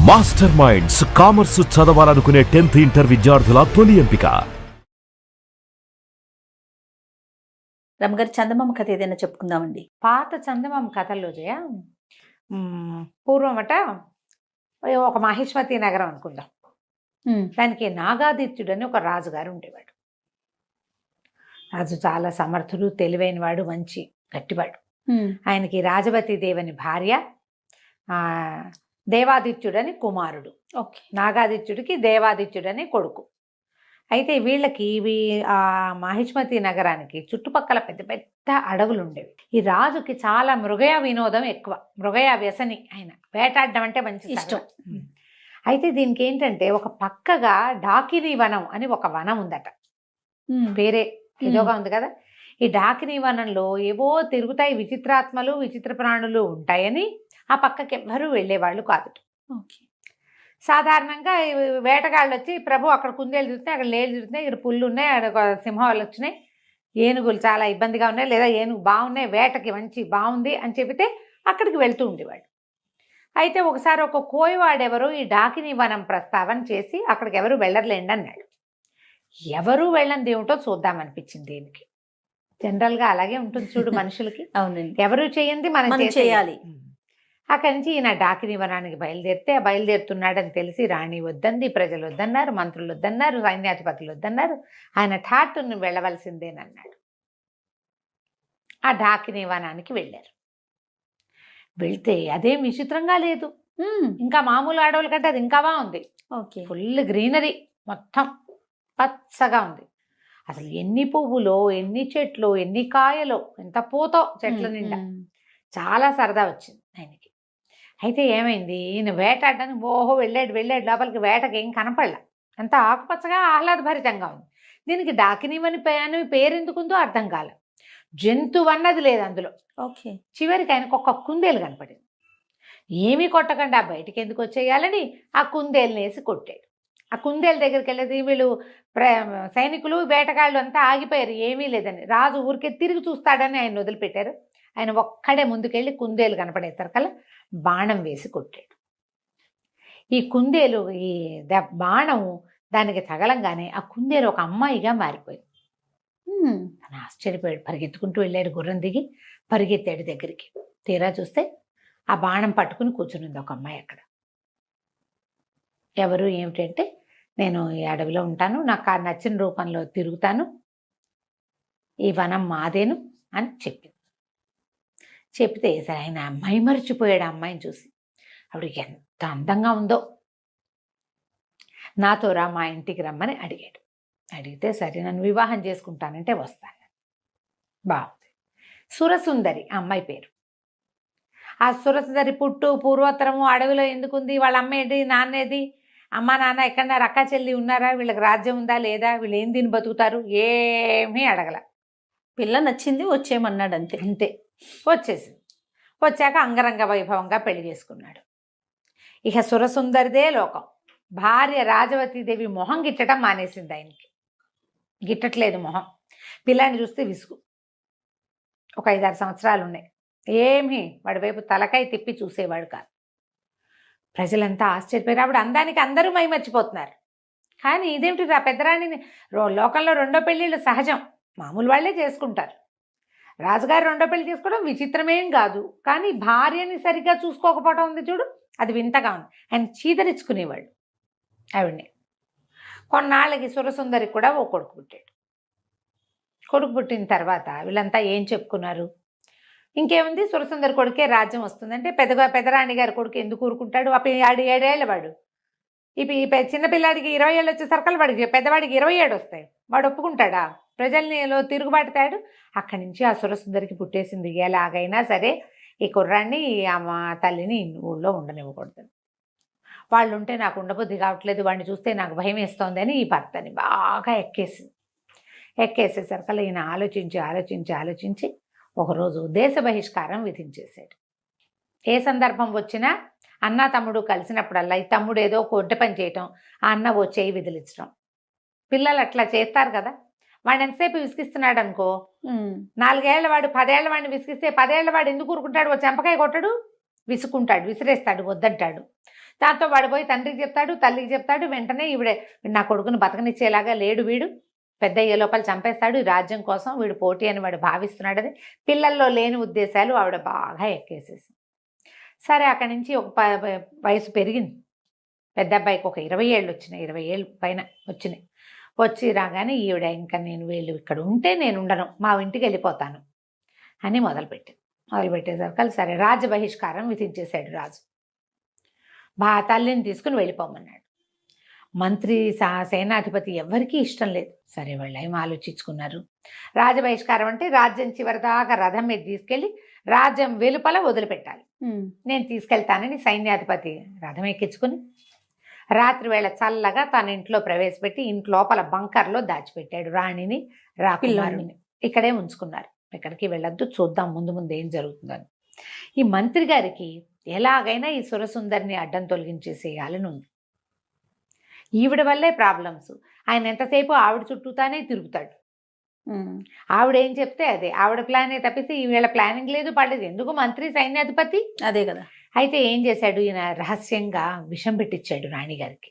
Master minds commerce చదవాలనుకునే 10th inter విద్యార్థుల తొలి ఎంపిక. రమగారి చందమామ కథ ఏదైనా చెప్పుకుందామండి. పాత చందమామ కథల్లో జయ పూర్వమట ఒక మహిష్మతి నగరం అనుకుందాం. దానికి నాగాదిత్యుడు అని ఒక రాజుగారు ఉండేవాడు. రాజు చాలా సమర్థుడు, తెలివైన వాడు, మంచి గట్టివాడు. ఆయనకి రాజవతి దేవని భార్య, దేవాదిత్యుడని కుమారుడు. నాగాదిత్యుడికి దేవాదిత్యుడని కొడుకు. అయితే వీళ్ళకి ఆ మహిష్మతి నగరానికి చుట్టుపక్కల పెద్ద పెద్ద అడవులు ఉండేవి. ఈ రాజుకి చాలా మృగయ వినోదం ఎక్కువ, మృగయ వ్యసని. ఆయన వేటాడడం అంటే మంచి ఇష్టం. అయితే దీనికి ఏంటంటే ఒక పక్కగా డాకినీ వనం అని ఒక వనం ఉందట. పేరే ఏదోగా ఉంది కదా. ఈ డాకినీ వనంలో ఏవో తిరుగుతాయి విచిత్రాత్మలు, విచిత్ర ప్రాణులు ఉంటాయని ఆ పక్కకి ఎవ్వరూ వెళ్ళేవాళ్ళు కాదు. సాధారణంగా వేటగాళ్ళు వచ్చి ప్రభు అక్కడ కుందేలు తిరుగుతున్నాయి, అక్కడ లేలు తిరుగుతున్నాయి, ఇక్కడ పుల్లు ఉన్నాయి, అక్కడ సింహాలు వచ్చినాయి, ఏనుగులు చాలా ఇబ్బందిగా ఉన్నాయి, లేదా ఏనుగు బాగున్నాయి, వేటకి మంచి బాగుంది అని చెబితే అక్కడికి వెళ్తూ ఉండేవాడు. అయితే ఒకసారి ఒక కోయవాడెవరో ఈ డాకినీ వనం ప్రస్తావన చేసి అక్కడికి ఎవరు వెళ్ళర్లేండి అన్నాడు. ఎవరు వెళ్ళంది ఏమిటో చూద్దామనిపించింది దీనికి. జనరల్గా అలాగే ఉంటుంది చూడు మనుషులకి. అవునండి, ఎవరు చేయండి మనం చేయాలి. అక్కడి నుంచి ఈయన డాకినీ వనానికి బయలుదేరుతున్నాడని తెలిసి రాణి వద్దంది, ప్రజలు వద్దన్నారు, మంత్రులు వద్దన్నారు, సైన్యాధిపతులు వద్దన్నారు. ఆయన ఠాటును వెళ్ళవలసిందేనన్నాడు. ఆ డాకినీ వనానికి వెళ్ళారు. వెళ్తే అదేం విచిత్రంగా లేదు, ఇంకా మామూలు అడవుల కంటే అది ఇంకా బాగుంది. ఫుల్ గ్రీనరీ, మొత్తం పచ్చగా ఉంది. అసలు ఎన్ని పువ్వులో, ఎన్ని చెట్లు, ఎన్ని కాయలో, ఎంత పూతో చెట్ల నిండా. చాలా సరదా వచ్చింది ఆయనకి. అయితే ఏమైంది, ఈయన వేటాడడానికి వెళ్ళాడు లోపలికి. వేటకి ఏం కనపడలా, అంత ఆకుపచ్చగా ఆహ్లాదభరితంగా ఉంది. దీనికి డాకినీవని పేరు ఎందుకుందో అర్థం కాల. జంతువు అన్నది లేదు అందులో. చివరికి ఆయనకు ఒక కుందేలు కనపడింది. ఏమీ కొట్టకుండా బయటికి ఎందుకు వచ్చేయాలని ఆ కుందేలుని వేసి కొట్టాడు. ఆ కుందేలు దగ్గరికి వెళ్ళేది వీళ్ళు సైనికులు, వేటగాళ్ళు అంతా ఆగిపోయారు, ఏమీ లేదని. రాజు ఊరికే తిరిగి చూస్తాడని ఆయన వదిలిపెట్టారు. ఆయన ఒక్కడే ముందుకెళ్ళి కుందేలు కనపడేసరికల్లా బాణం వేసి కొట్టాడు. ఈ కుందేలు, ఈ బాణం దానికి తగలంగానే ఆ కుందేలు ఒక అమ్మాయిగా మారిపోయింది. తను ఆశ్చర్యపోయాడు. పరిగెత్తుకుంటూ వెళ్ళాడు, గుర్రం దిగి పరిగెత్తాడు దగ్గరికి. తీరా చూస్తే ఆ బాణం పట్టుకుని కూర్చునింది ఒక అమ్మాయి అక్కడ. ఎవరు ఏమిటంటే, నేను ఈ అడవిలో ఉంటాను, నాకు నచ్చిన రూపంలో తిరుగుతాను, ఈ వనం మాదేను అని చెప్పింది. చెప్తే సరే ఆయన మైమరిచిపోయాడు ఆ అమ్మాయిని చూసి. ఆవిడ ఎంత అందంగా ఉందో, నాతో రా, మా ఇంటికి రమ్మని అడిగాడు. అడిగితే సరే నన్ను వివాహం చేసుకుంటానంటే వస్తాను. బాగుంది. సురసుందరి ఆ అమ్మాయి పేరు. ఆ సురసుందరి పూర్వోత్తరము అడవిలో ఎందుకుంది, వాళ్ళ అమ్మ ఏంటి, నాన్నేది, అమ్మ నాన్న ఎక్కడన్నారు, అక్క చెల్లి ఉన్నారా, వీళ్ళకి రాజ్యం ఉందా లేదా, వీళ్ళు ఏం తిని బతుకుతారు, ఏమీ అడగల. పిల్ల నచ్చింది, వచ్చేయమన్నాడు, అంతే. అంతే. వచ్చేసింది. వచ్చాక అంగరంగ వైభవంగా పెళ్లి చేసుకున్నాడు. ఇక సురసుందరిదే లోకం. భార్య రాజవతీదేవి మొహం గిట్టడం మానేసింది. ఆయనకి గిట్టట్లేదు మొహం. పిల్లాన్ని చూస్తే విసుగు. ఒక 5-6 సంవత్సరాలు ఉన్నాయి. ఏమీ వాడి వైపు తలకాయ తిప్పి చూసేవాడు కాదు. ప్రజలంతా ఆశ్చర్యపోయారు. ఆవిడ అందానికి అందరూ మైమర్చిపోతున్నారు. కానీ ఇదేమిటి, ఆ పెద్దరాణిని లోకంలో 2వ పెళ్ళిళ్ళు సహజం, మామూలు వాళ్ళే చేసుకుంటారు. రాజుగారు 2వ పెళ్లి చేసుకోవడం విచిత్రమేం కాదు. కానీ భార్యని సరిగ్గా చూసుకోకపోవడం ఉంది చూడు, అది వింతగా ఉంది. ఆయన చీదరించుకునేవాడు ఆవిడ్ని. కొన్నాళ్ళకి సురసుందరికి కూడా ఓ కొడుకు పుట్టాడు. కొడుకు పుట్టిన తర్వాత వీళ్ళంతా ఏం చెప్పుకున్నారు, ఇంకేముంది, సురసుందరి కొడుకే రాజ్యం వస్తుందంటే పెద్దరాణి గారి కొడుకు ఎందుకు ఊరుకుంటాడు. 7 ఏళ్ళ వాడు. ఇప్పుడు చిన్నపిల్లాడికి 20 ఏళ్ళు వచ్చేసరికి వాడికి, పెద్దవాడికి 27 వస్తాయి. వాడు ఒప్పుకుంటాడా? ప్రజల్నిలో తిరుగుబాటుతాడు. అక్కడి నుంచి ఆ సురసుందరికి పుట్టేసింది, ఎలాగైనా సరే ఈ కుర్రాన్ని, మా తల్లిని ఊళ్ళో ఉండనివ్వకూడదు, వాళ్ళు ఉంటే నాకు ఉండబుద్ధి కావట్లేదు, వాడిని చూస్తే నాకు భయం వేస్తోంది అని ఈ భర్తని బాగా ఎక్కేసేసరికల్లా ఈయన ఆలోచించి ఒకరోజు దేశ బహిష్కారం విధించేశాడు. ఏ సందర్భం వచ్చినా అన్న తమ్ముడు కలిసినప్పుడల్లా ఈ తమ్ముడు ఏదో కొంటె పని చేయటం, ఆ అన్న ఓ చేయి విదిలించడం. పిల్లలు అట్లా చేస్తారు కదా. వాడు ఎంతసేపు విసిగిస్తున్నాడు అనుకో, 4 ఏళ్ల వాడు 10 ఏళ్ల వాడిని విసిగిస్తే 10 ఏళ్ల వాడు ఎందుకు ఊరుకుంటాడు, ఓ చెంపకాయ కొట్టడు, విసుకుంటాడు, విసిరేస్తాడు, వద్దంటాడు. దాంతో వాడు పోయి తండ్రికి చెప్తాడు, తల్లికి చెప్తాడు. వెంటనే ఈవిడే నా కొడుకుని బతకనిచ్చేలాగా లేడు, వీడు పెద్ద అయ్యే లోపల చంపేస్తాడు ఈ రాజ్యం కోసం, వీడు పోటీ అని వాడు భావిస్తున్నాడని పిల్లల్లో లేని ఉద్దేశాలు ఆవిడ బాగా ఎక్కేసేసి. సరే అక్కడి నుంచి ఒక వయసు పెరిగింది. పెద్ద అబ్బాయికి ఒక 20 ఏళ్ళు వచ్చినాయి, 20 ఏళ్ళు పైన వచ్చినాయి. వచ్చి రాగానే ఈవిడ ఇంకా నేను వీళ్ళు ఇక్కడ ఉంటే నేను ఉండను, మా ఇంటికి వెళ్ళిపోతాను అని మొదలుపెట్టేసరికి సరే రాజ్య బహిష్కారం విధించేశాడు రాజు. తల్లిని తీసుకుని వెళ్ళిపోమన్నాడు. మంత్రి సేనాధిపతి ఎవరికీ ఇష్టం లేదు. సరే వాళ్ళు ఏం ఆలోచించుకున్నారు, రాజ్య బహిష్కారం అంటే రాజ్యం చివరిదాకా రథం మీద తీసుకెళ్ళి రాజ్యం వెలుపల వదిలిపెట్టాలి, నేను తీసుకెళ్తానని సైన్యాధిపతి రథం ఎక్కించుకుని రాత్రి వేళ చల్లగా తన ఇంట్లో ప్రవేశపెట్టి ఇంట్లోపల బంకర్లో దాచిపెట్టాడు రాణిని, రాకుమారుని. ఇక్కడే ఉంచుకున్నారు, ఎక్కడికి వెళ్ళొద్దు, చూద్దాం ముందు ముందు ఏం జరుగుతుందని. ఈ మంత్రి గారికి ఎలాగైనా ఈ సురసుందరిని అడ్డం తొలగించేసేయాలని ఉంది. ఈవిడ వల్లే ప్రాబ్లమ్స్. ఆయన ఎంతసేపు ఆవిడ చుట్టూతానే తిరుగుతాడు. ఆవిడ ఏం చెప్తే అదే, ఆవిడ ప్లానే తప్పిస్తే ఈవేళ ప్లానింగ్ లేదు పడలేదు. ఎందుకు మంత్రి సైన్యాధిపతి అదే కదా. అయితే ఏం చేశాడు ఈయన, రహస్యంగా విషం పెట్టించాడు రాణిగారికి.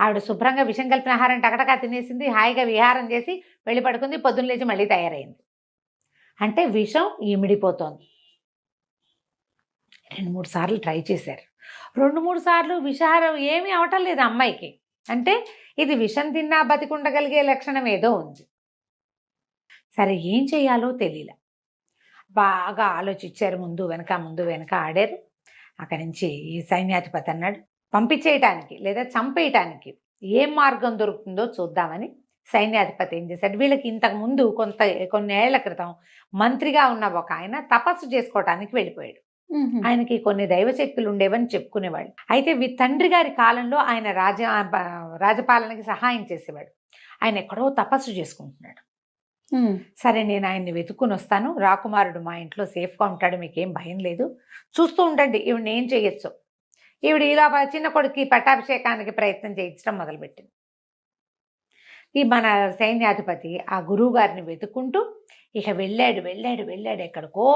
ఆవిడ శుభ్రంగా విషం కలిపిన ఆహారం టకటకా తినేసింది, హాయిగా విహారం చేసి వెళ్ళి పడుకుంది. పొద్దున్న లేచి మళ్ళీ తయారైంది. అంటే విషం ఇమిడిపోతోంది. 2-3 సార్లు ట్రై చేశారు. 2-3 సార్లు విషాహారం ఏమీ అవటం లేదు అమ్మాయికి. అంటే ఇది విషం తిన్నా బతికుండగలిగే లక్షణం ఏదో ఉంది. సరే ఏం చేయాలో తెలియలే. బాగా ఆలోచించారు, ముందు వెనక ఆడారు. అక్కడి నుంచి ఈ సైన్యాధిపతి అన్నాడు పంపించేయటానికి లేదా చంపేయటానికి ఏం మార్గం దొరుకుతుందో చూద్దామని. సైన్యాధిపతి ఏం చేశాడు, వీళ్ళకి ఇంతకు ముందు కొన్ని ఏళ్ల క్రితం మంత్రిగా ఉన్న ఒక ఆయన తపస్సు చేసుకోవటానికి వెళ్ళిపోయాడు. ఆయనకి కొన్ని దైవశక్తులు ఉండేవని చెప్పుకునేవాడు. అయితే తండ్రి గారి కాలంలో ఆయన రాజపాలనకి సహాయం చేసేవాడు. ఆయన ఎక్కడో తపస్సు చేసుకుంటున్నాడు. సరే నేను ఆయన్ని వెతుక్కుని వస్తాను, రాకుమారుడు మా ఇంట్లో సేఫ్గా ఉంటాడు, మీకేం భయం లేదు, చూస్తూ ఉండండి ఈవిడ ఏం చేయొచ్చు. ఈవిడ ఇలా చిన్న కొడుకు పట్టాభిషేకానికి ప్రయత్నం చేయించడం మొదలుపెట్టింది. ఈ మన సైన్యాధిపతి ఆ గురువు గారిని వెతుక్కుంటూ ఇక వెళ్ళాడు ఎక్కడికో.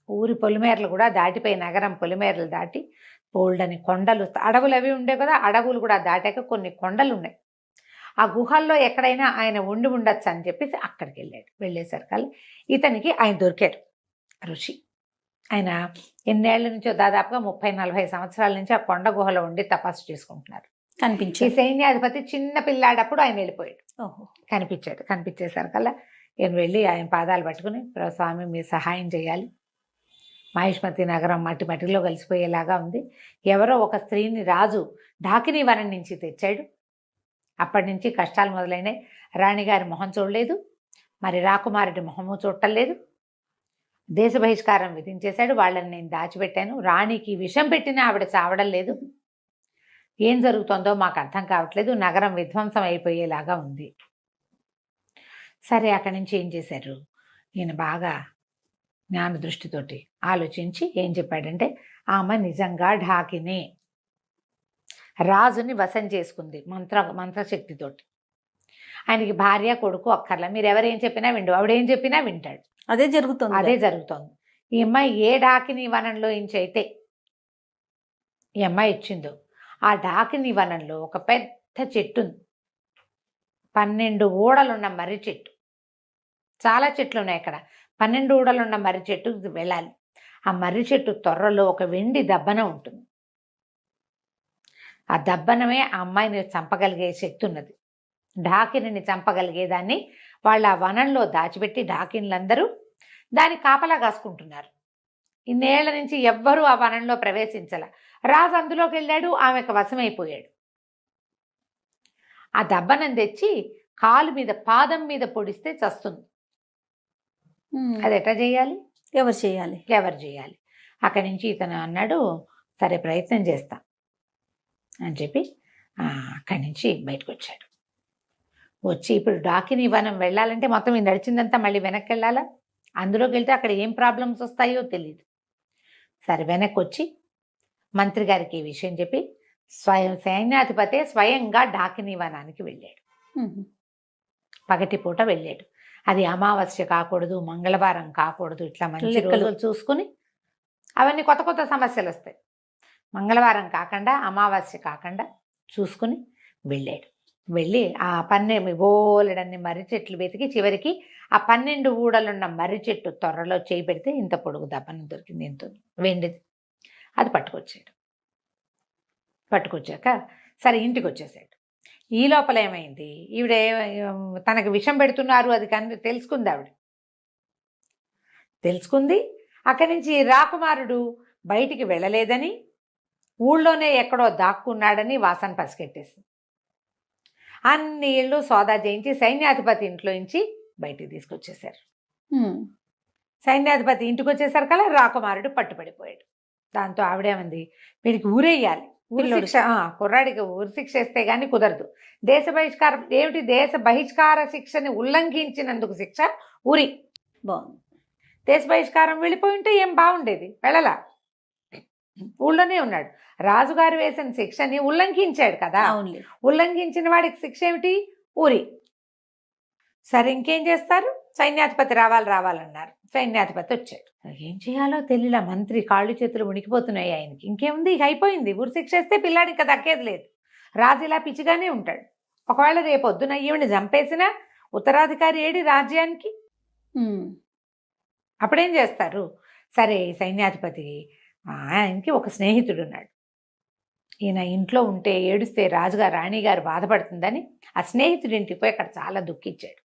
ఊరి పొలిమేరలు కూడా దాటిపోయి నగరం పొలిమేరలు దాటి బోల్డని కొండలు, అడవులు అవి ఉండే కదా, అడవులు కూడా దాటాక కొన్ని కొండలు ఉన్నాయి. ఆ గుహల్లో ఎక్కడైనా ఆయన ఉండొచ్చు అని చెప్పేసి అక్కడికి వెళ్ళాడు. వెళ్ళేసరికి ఇతనికి ఆయన దొరికాడు, ఋషి. ఆయన ఎన్నేళ్ల నుంచో దాదాపుగా 30-40 సంవత్సరాల నుంచి ఆ కొండ గుహలో ఉండి తపస్సు చేసుకుంటున్నారు. ఈ సైన్యాధిపతి చిన్న పిల్లాడప్పుడు ఆయన వెళ్ళిపోయాడు. కనిపించేసరికల్లా నేను వెళ్ళి ఆయన పాదాలు పట్టుకుని, స్వామి మీరు సహాయం చేయాలి, మహిష్మతి నగరం మట్టిలో కలిసిపోయేలాగా ఉంది. ఎవరో ఒక స్త్రీని రాజు ఢాకినీ వనం నుంచి తెచ్చాడు. అప్పటి నుంచి కష్టాలు మొదలైనాయి. రాణిగారి మొహం చూడలేదు, మరి రాకుమారుడి మొహము చూడలేదు. దేశ బహిష్కారం విధించేశాడు. వాళ్ళని నేను దాచిపెట్టాను. రాణికి విషం పెట్టినా ఆవిడ చావడం లేదు. ఏం జరుగుతుందో మాకు అర్థం కావట్లేదు, నగరం విధ్వంసం అయిపోయేలాగా ఉంది. సరే అక్కడి నుంచి ఏం చేశారు, ఈయన బాగా జ్ఞాన దృష్టితోటి ఆలోచించి ఏం చెప్పాడంటే, ఆమె నిజంగా ఢాకిని రాజుని వశం చేసుకుంది మంత్రశక్తితోటి. ఆయనకి భార్య కొడుకు అక్కర్లా, మీరు ఎవరేం చెప్పినా విండు, ఆవిడేం చెప్పినా వింటాడు. అదే జరుగుతోంది. ఈ అమ్మాయి ఏ ఢాకిని వనంలో అయితే ఈ అమ్మాయి ఇచ్చిందో ఆ ఢాకిని వనంలో ఒక పెద్ద చెట్టు ఉంది. 12 ఊడలున్న మర్రి చెట్టు. చాలా చెట్లు ఉన్నాయి అక్కడ. 12 ఊడలున్న మర్రి చెట్టు వెళ్ళాలి. ఆ మర్రి చెట్టు తొర్రలో ఒక వెండి దబ్బన ఉంటుంది. ఆ దబ్బనమే ఆ అమ్మాయిని చంపగలిగే శక్తి ఉన్నది. ఢాకిని చంపగలిగేదాన్ని వాళ్ళు ఆ వనంలో దాచిపెట్టి ఢాకిన్లందరూ దాన్ని కాపలా కాసుకుంటున్నారు. ఇన్నేళ్ల నుంచి ఎవ్వరూ ఆ వనంలో ప్రవేశించాల. రాజు అందులోకి వెళ్ళాడు, ఆమెకు వశమైపోయాడు. ఆ దబ్బనం తెచ్చి కాలు మీద పాదం మీద పొడిస్తే చస్తుంది. అది ఎట్లా చేయాలి, ఎవరు చేయాలి? అక్కడి నుంచి ఇతను అన్నాడు, సరే ప్రయత్నం చేస్తా అని చెప్పి అక్కడి నుంచి బయటకు వచ్చాడు. వచ్చి ఇప్పుడు ఢాకిని వనం వెళ్ళాలంటే మొత్తం ఈ నడిచిందంతా మళ్ళీ వెనక్కి వెళ్ళాలా. అందులోకి వెళ్తే అక్కడ ఏం ప్రాబ్లమ్స్ వస్తాయో తెలియదు. సరే వెనక్కి వచ్చి మంత్రి గారికి ఈ విషయం చెప్పి సైన్యాధిపతే స్వయంగా ఢాకిని వనానికి వెళ్ళాడు. పగటిపూట వెళ్ళాడు. అది అమావాస్య కాకూడదు, మంగళవారం కాకూడదు, ఇట్లా మంచి రోజులు చూసుకుని. అవన్నీ కొత్త కొత్త సమస్యలు వస్తాయి. మంగళవారం కాకుండా అమావాస్య కాకుండా చూసుకుని వెళ్ళాడు. వెళ్ళి ఆ బోలెడన్ని మర్రి చెట్లు వెతికి చివరికి ఆ 12 ఊడలున్న మర్రి చెట్టు త్వరలో చేయి పెడితే ఇంత పొడుగు దప్పన దొరికింది, ఇంత వెండిది. అది పట్టుకొచ్చాక సరే ఇంటికి వచ్చేసాడు. ఈ లోపల ఏమైంది, ఈవిడ తనకు విషం పెడుతున్నారు అది కానీ తెలుసుకుంది. అక్కడి నుంచి రాకుమారుడు బయటికి వెళ్ళలేదని, ఊళ్ళోనే ఎక్కడో దాక్కున్నాడని వాసన పసిగట్టేసింది. అన్ని ఇళ్ళు సోదా చేయించి సైన్యాధిపతి ఇంట్లో నుంచి బయటికి తీసుకొచ్చేశారు. సైన్యాధిపతి ఇంటికి వచ్చేసరికి కల్లా రాకుమారుడు పట్టుబడిపోయాడు. దాంతో ఆవిడేమంది, వీడికి ఊరేయాలి, కుర్రాడికి ఊరి శిక్ష వేస్తే గానీ కుదరదు. దేశ బహిష్కారం ఏమిటి, దేశ బహిష్కార శిక్షని ఉల్లంఘించినందుకు శిక్ష ఊరి. బాగుంది. దేశ బహిష్కారం వెళ్ళిపోయి ఉంటే ఏం బాగుండేది, వెళ్ళలా, ఊళ్ళోనే ఉన్నాడు. రాజుగారు వేసిన శిక్షని ఉల్లంఘించాడు కదా, ఉల్లంఘించిన వాడికి శిక్ష ఏమిటి, ఊరి. సరే ఇంకేం చేస్తారు, సైన్యాధిపతి రావాలన్నారు. సైన్యాధిపతి వచ్చాడు. ఏం చేయాలో తెలియలా, మంత్రి కాళ్ళు చేతులు ఉనికిపోతున్నాయి ఆయనకి. ఇంకేముంది, ఇక అయిపోయింది, ఊరి శిక్ష వేస్తే పిల్లాడి ఇంకా దక్కేది లేదు. రాజు ఇలా పిచ్చిగానే ఉంటాడు. ఒకవేళ రేపొద్దున ఈవిని చంపేసినా ఉత్తరాధికారి ఏడి రాజ్యానికి, అప్పుడేం చేస్తారు. సరే సైన్యాధిపతి ఆయనకి ఒక స్నేహితుడు ఉన్నాడు. ఈయన ఇంట్లో ఉంటే ఏడుస్తే రాజుగారు రాణిగారు బాధపడుతుందని ఆ స్నేహితుడి ఇంటికి పోయి అక్కడ చాలా దుఃఖించాడు.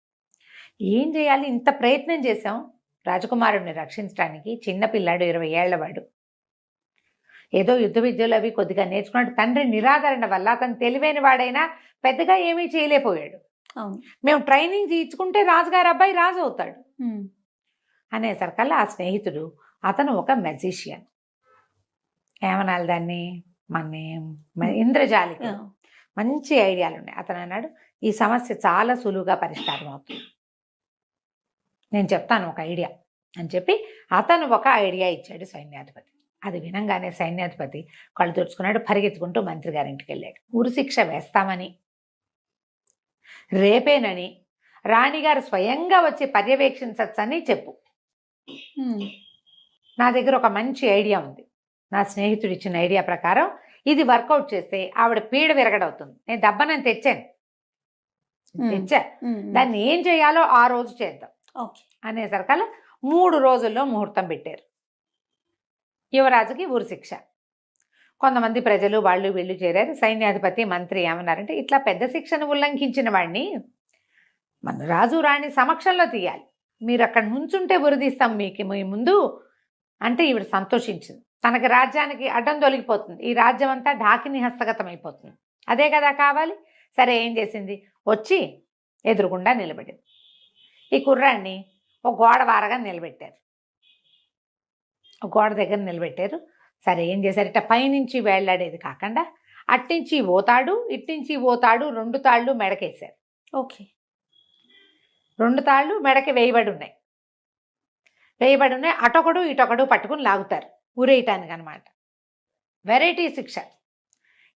ఏం చేయాలి, ఇంత ప్రయత్నం చేశాం రాజకుమారుడిని రక్షించడానికి, చిన్నపిల్లాడు 20 ఏళ్లవాడు, ఏదో యుద్ధ విద్యలు అవి కొద్దిగా నేర్చుకున్నాడు. తండ్రి నిరాదరణ వల్ల అతను తెలివైన వాడైనా పెద్దగా ఏమీ చేయలేకపోయాడు. మేము ట్రైనింగ్ చేయించుకుంటే రాజుగారు అబ్బాయి రాజు అవుతాడు అనేసరికల్లా ఆ స్నేహితుడు, అతను ఒక మెజిషియన్, ఏమనాలి దాన్ని, మన ఇంద్రజాలికి మంచి ఐడియాలు ఉన్నాయి. అతను అన్నాడు, ఈ సమస్య చాలా సులువుగా పరిష్కారం అవుతుంది, నేను చెప్తాను ఒక ఐడియా అని చెప్పి అతను ఒక ఐడియా ఇచ్చాడు సైన్యాధిపతి. అది వినంగానే సైన్యాధిపతి కళ్ళు తుడుచుకున్నాడు, పరిగెత్తుకుంటూ మంత్రి గారింటికి వెళ్ళాడు. ఉరి శిక్ష వేస్తామని, రేపేనని రాణిగారు స్వయంగా వచ్చి పర్యవేక్షించచ్చని చెప్పు. నా దగ్గర ఒక మంచి ఐడియా ఉంది, నా స్నేహితుడు ఇచ్చిన ఐడియా ప్రకారం ఇది వర్కౌట్ చేస్తే ఆవిడ పీడ విరగడవుతుంది. నేను దెబ్బనని తెచ్చా, దాన్ని ఏం చేయాలో ఆ రోజు చేద్దాం అనేసరికల్లా 3 రోజుల్లో ముహూర్తం పెట్టారు. యువరాజుకి ఊరి శిక్ష. కొంతమంది ప్రజలు వీళ్ళు చేరారు. సైన్యాధిపతి మంత్రి ఏమన్నారంటే, ఇట్లా పెద్ద శిక్షను ఉల్లంఘించిన వాడిని మన రాజు రాణి సమక్షంలో తీయాలి, మీరు అక్కడ నుంచుంటే ఉరిదీస్తాం మీ ముందు అంటే ఈవిడ సంతోషించింది. తనకి రాజ్యానికి అడ్డం తొలగిపోతుంది, ఈ రాజ్యం అంతా ఢాకిని హస్తగతం అయిపోతుంది, అదే కదా కావాలి. సరే ఏం చేసింది, వచ్చి ఎదురుగుండా నిలబడింది. ఈ కుర్రాడిని ఒక గోడ వారగా నిలబెట్టారు, ఒక గోడ దగ్గర నిలబెట్టారు. సరే ఏం చేశారు, ఇట్లా పైనుంచి వేళ్లాడేది కాకుండా అట్నుంచి పోతాడు ఇట్నుంచి పోతాడు, 2 తాళ్ళు మెడకేశారు. ఓకే, 2 తాళ్ళు మెడకి వేయబడి ఉన్నాయి. అటొకడు ఇటొకడు పట్టుకుని లాగుతారు ఊరేయటానికి అనమాట. వెరైటీ శిక్ష.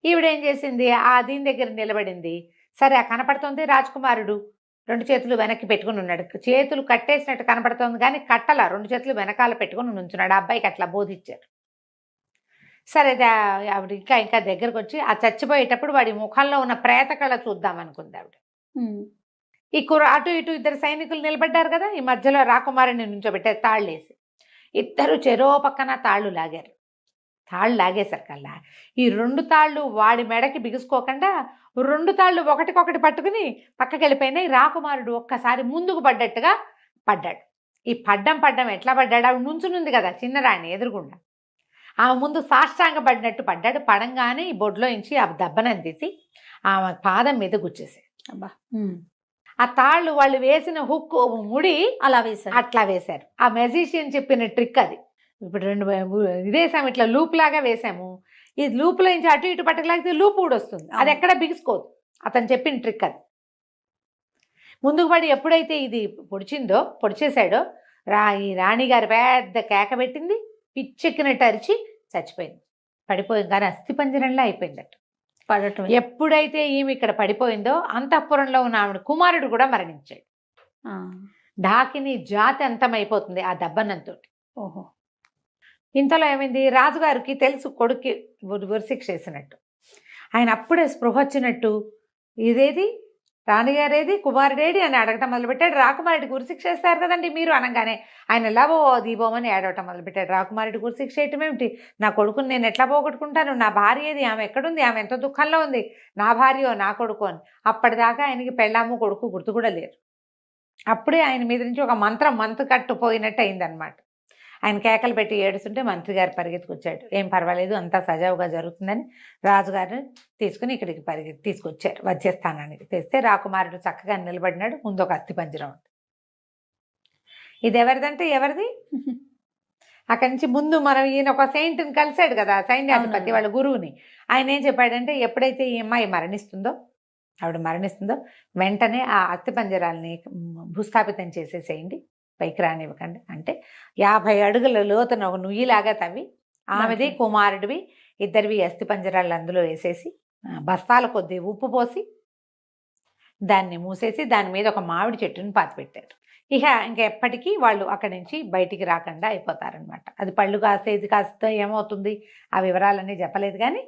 ఈవిడేం చేసింది, దీని దగ్గర నిలబడింది. సరే కనపడుతుంది రాజకుమారుడు 2 చేతులు వెనక్కి పెట్టుకుని ఉన్నాడు, చేతులు కట్టేసినట్టు కనపడుతుంది కానీ కట్టలా, 2 చేతులు వెనకాల పెట్టుకుని నుంచున్నాడు. ఆ అబ్బాయికి అట్లా బోధించారు. సరే ఆవిడ ఇంకా దగ్గరకు వచ్చి ఆ చచ్చిపోయేటప్పుడు వాడి ముఖంలో ఉన్న ప్రేత కళ చూద్దాం అనుకుంది ఆవిడ. ఈ అటు ఇటు 2 సైనికులు నిలబడ్డారు కదా, ఈ మధ్యలో రాకుమారుని నుంచోబెట్టారు తాళ్ళేసి. ఇద్దరు చెరో పక్కన తాళ్ళు లాగేశారు కల్లా ఈ 2 తాళ్ళు వాడి మెడకి బిగుసుకోకుండా 2 తాళ్ళు ఒకటికొకటి పట్టుకుని పక్కకి వెళ్ళిపోయినాయి. రాకుమారుడు ఒక్కసారి ముందుకు పడ్డట్టుగా పడ్డాడు. ఈ పడ్డం ఎట్లా పడ్డాడు, ఆవిడ నుంచునుంది కదా చిన్నరాణి ఎదురుగుండా, ఆమె ముందు సాష్టాంగ పడినట్టు పడ్డాడు. పడంగానే ఈ బొడ్లో నుంచి ఆ దెబ్బనని తీసి ఆమె పాదం మీద గుచ్చేసాడు. అబ్బా, ఆ తాళ్ళు వాళ్ళు వేసిన హుక్ ముడి అట్లా వేశారు. ఆ మెజిషియన్ చెప్పిన ట్రిక్ అది. ఇప్పుడు 2 ఇదేసాము, ఇట్లా లూప్ లాగా వేసాము. ఈ లూప్లో నుంచి అటు ఇటు పట్టకలాగితే లూప్ ఊడొస్తుంది, అది ఎక్కడ బిగుసుకోదు. అతను చెప్పిన ట్రిక్ అది. ముందుకు పడి ఎప్పుడైతే ఇది పొడిచేశాడో ఈ రాణిగారు పెద్ద కేక పెట్టింది, పిచ్చెక్కినట్టు అరిచి చచ్చిపోయింది. పడిపోయింది కానీ అస్థిపంజరంలా అయిపోయిందట పడటం. ఎప్పుడైతే ఈమె ఇక్కడ పడిపోయిందో అంతఃపురంలో ఉన్న ఆవిడ కుమారుడు కూడా మరణించాడు. ఢాకిని జాతి అంతమైపోతుంది ఆ దెబ్బనంతో. ఓహో, ఇంతలో ఏమైంది, రాజుగారికి తెలుసు కొడుక్కి ఉరిశిక్ష వేసినట్టు. ఆయన అప్పుడే స్పృహ వచ్చినట్టు, ఇదేది రాణిగారేది కుమారుడేడి అని అడగటం మొదలుపెట్టాడు. రాకుమారుడికి ఉరిశిక్ష వేస్తారు కదండి మీరు అనగానే ఆయన ఎలా దీపోమని ఏడవటం మొదలుపెట్టాడు. రాకుమారుడికి ఉరిశిక్ష వేయటం ఏమిటి, నా కొడుకుని నేను ఎట్లా పోగొట్టుకుంటాను, నా భార్య ఏది, ఆమె ఎక్కడుంది, ఆమె ఎంత దుఃఖంలో ఉంది, నా భార్యో నా కొడుకు అని. అప్పటిదాకా ఆయనకి పెళ్ళాము కొడుకు గుర్తు కూడా లేరు. అప్పుడే ఆయన మీద నుంచి ఒక మంత్రం కట్టుపోయినట్టు అయిందనమాట. ఆయన కేకలు పెట్టి ఏడుస్తుంటే మంత్రి గారు పరిగెత్తుకొచ్చాడు. ఏం పర్వాలేదు, అంతా సజావుగా జరుగుతుందని రాజుగారిని తీసుకుని ఇక్కడికి తీసుకొచ్చారు వచ్చేస్థానానికి. తెస్తే రాకుమారుడు చక్కగా నిలబడినాడు. ముందు ఒక అస్థిపంజరం ఉంది. ఇది ఎవరిదంటే ఎవరిది? అక్కడి నుంచి ముందు మనం ఈయన ఒక సెయింట్ని కలిశాడు కదా, సైన్యాధిపతి వాళ్ళ గురువుని. ఆయన ఏం చెప్పాడంటే, ఎప్పుడైతే ఈ అమ్మాయి ఆవిడ మరణిస్తుందో వెంటనే ఆ అస్థిపంజరాలని భూస్థాపితం చేసేసేయండి, పైకి రానివ్వకండి. అంటే 50 అడుగుల లోతున ఒక నుయ్యిలాగా తవ్వి ఆమెది కుమారుడివి ఇద్దరివి అస్థిపంజరాలు అందులో వేసేసి బస్తాల కొద్దీ ఉప్పు పోసి దాన్ని మూసేసి దాని మీద ఒక మామిడి చెట్టుని పాతిపెట్టారు. ఇంకా ఎప్పటికీ వాళ్ళు అక్కడి నుంచి బయటికి రాకుండా అయిపోతారనమాట. అది పళ్ళు కాసేది కాస్త ఏమవుతుంది ఆ వివరాలన్నీ చెప్పలేదు, కానీ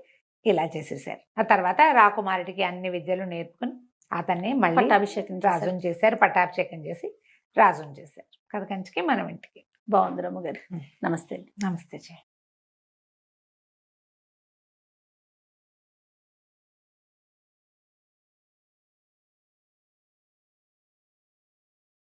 ఇలా చేసేసారు. ఆ తర్వాత రాకుమారుడికి అన్ని విద్యలు నేర్పుకుని అతన్ని మళ్ళీ రాజుని చేశారు. పట్టాభిషేకం చేసి రాజుని చేశారు. కథ కంచికి మనం ఇంటికి. బాగుంది రమ్మగారు. నమస్తే. నమస్తే.